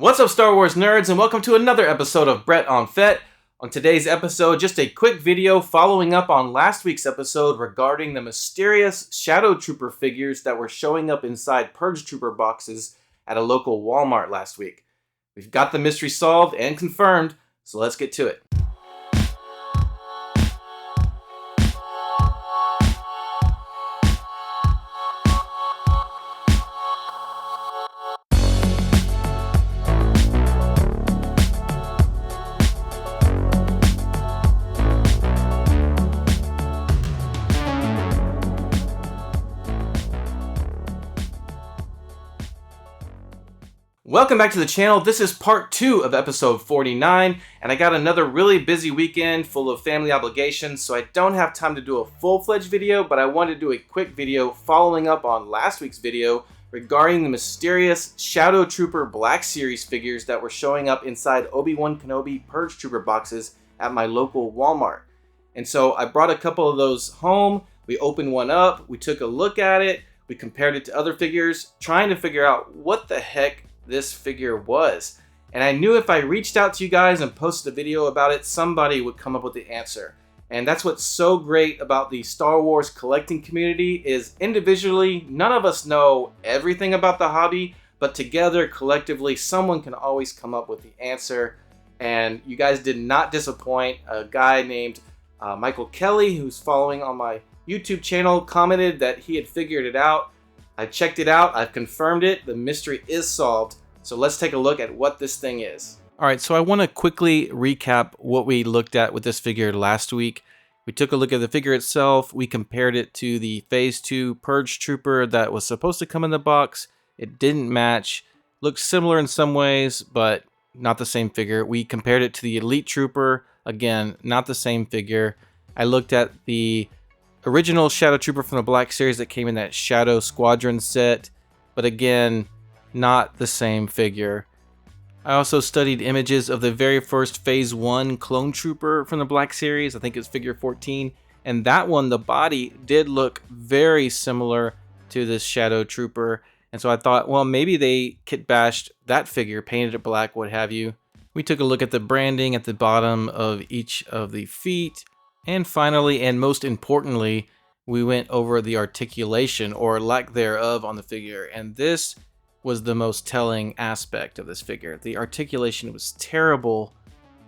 What's up, Star Wars nerds, and welcome to another episode of Brett on Fett. On today's episode, just a quick video following up on last week's episode regarding the mysterious shadowtrooper figures that were showing up inside Purge Trooper boxes at a local Walmart last week. We've got the mystery solved and confirmed, so let's get to it. Welcome back to the channel. This is part 2 of episode 49, and I got another really busy weekend full of family obligations, so I don't have time to do a full-fledged video, but I wanted to do a quick video following up on last week's video regarding the mysterious Shadowtrooper Black Series figures that were showing up inside Obi-Wan Kenobi Purge Trooper boxes at my local Walmart. And so I brought a couple of those home, we opened one up, we took a look at it, we compared it to other figures, trying to figure out what the heck this figure was. And I knew if I reached out to you guys and posted a video about it, somebody would come up with the answer. And that's what's so great about the Star Wars collecting community is individually, none of us know everything about the hobby, but together, collectively, someone can always come up with the answer. And you guys did not disappoint. A guy named Michael Kelly, who's following on my YouTube channel, commented that he had figured it out. I checked it out, I've confirmed it, the mystery is solved, so let's take a look at what this thing is. Alright, so I want to quickly recap what we looked at with this figure last week. We took a look at the figure itself, we compared it to the Phase 2 Purge Trooper that was supposed to come in the box. It didn't match, looked similar in some ways, but not the same figure. We compared it to the Elite Trooper, again, not the same figure. I looked at the original Shadow Trooper from the Black Series that came in that Shadow Squadron set, but again, not the same figure. I also studied images of the very first Phase 1 Clone Trooper from the Black Series, I think it's figure 14, and that one, the body, did look very similar to this Shadow Trooper, and so I thought, well, maybe they kitbashed that figure, painted it black, what have you. We took a look at the branding at the bottom of each of the feet, and finally, and most importantly, we went over the articulation or lack thereof on the figure, and this was the most telling aspect of this figure. The articulation was terrible,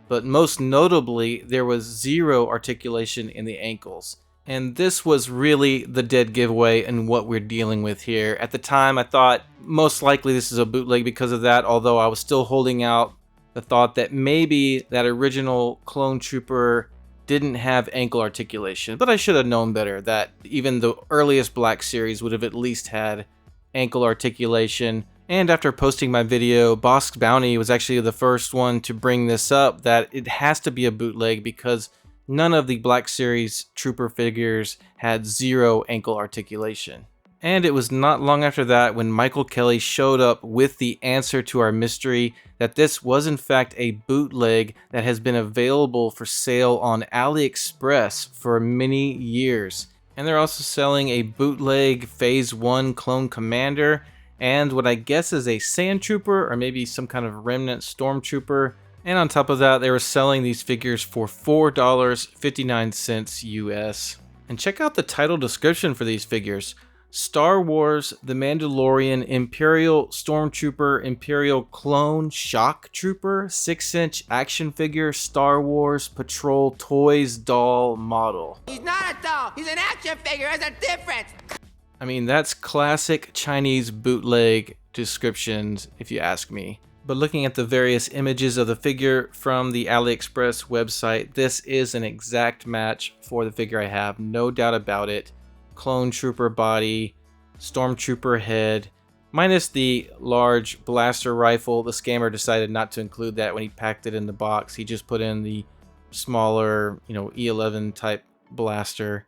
but most notably, there was zero articulation in the ankles. And this was really the dead giveaway in what we're dealing with here. At the time, I thought most likely this is a bootleg because of that, although I was still holding out the thought that maybe that original Clone Trooper didn't have ankle articulation, but I should have known better that even the earliest Black Series would have at least had ankle articulation. And after posting my video, Bosk's Bounty was actually the first one to bring this up, that it has to be a bootleg because none of the Black Series Trooper figures had zero ankle articulation. And it was not long after that when Michael Kelly showed up with the answer to our mystery that this was in fact a bootleg that has been available for sale on AliExpress for many years. And they're also selling a bootleg Phase 1 Clone Commander and what I guess is a Sand Trooper or maybe some kind of remnant Stormtrooper. And on top of that, they were selling these figures for $4.59 US. And check out the title description for these figures. Star Wars, The Mandalorian, Imperial Stormtrooper, Imperial Clone, Shock Trooper, 6-inch action figure, Star Wars Patrol Toys doll model. He's not a doll, he's an action figure, there's a difference! I mean, that's classic Chinese bootleg descriptions, if you ask me. But looking at the various images of the figure from the AliExpress website, this is an exact match for the figure I have, no doubt about it. Clone Trooper body, Stormtrooper head, minus the large blaster rifle. The scammer decided not to include that when he packed it in the box. He just put in the smaller, E11 type blaster.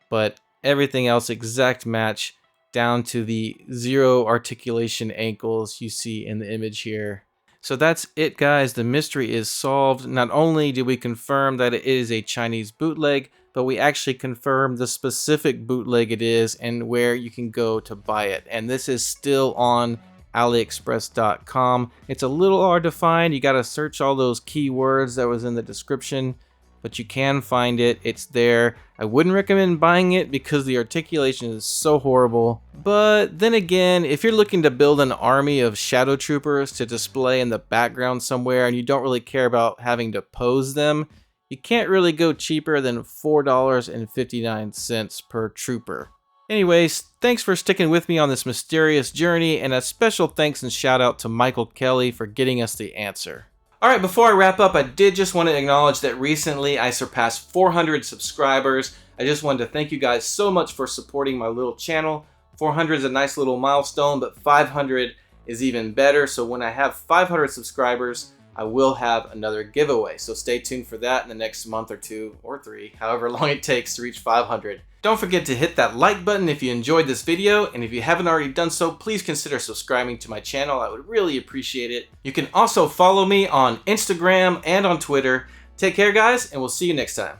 But everything else exact match down to the zero articulation ankles you see in the image here. So that's it, guys. The mystery is solved. Not only did we confirm that it is a Chinese bootleg, but we actually confirmed the specific bootleg it is and where you can go to buy it. And this is still on aliexpress.com. It's a little hard to find. You gotta search all those keywords that was in the description, but you can find it. It's there. I wouldn't recommend buying it because the articulation is so horrible. But then again, if you're looking to build an army of shadowtroopers to display in the background somewhere and you don't really care about having to pose them, you can't really go cheaper than $4.59 per trooper. Anyways, thanks for sticking with me on this mysterious journey, and a special thanks and shout out to Michael Kelly for getting us the answer. Alright, before I wrap up, I did just want to acknowledge that recently I surpassed 400 subscribers. I just wanted to thank you guys so much for supporting my little channel. 400 is a nice little milestone, but 500 is even better. So when I have 500 subscribers, I will have another giveaway. So stay tuned for that in the next month or 2 or 3, however long it takes to reach 500. Don't forget to hit that like button if you enjoyed this video, and if you haven't already done so, please consider subscribing to my channel. I would really appreciate it. You can also follow me on Instagram and on Twitter. Take care, guys, and we'll see you next time.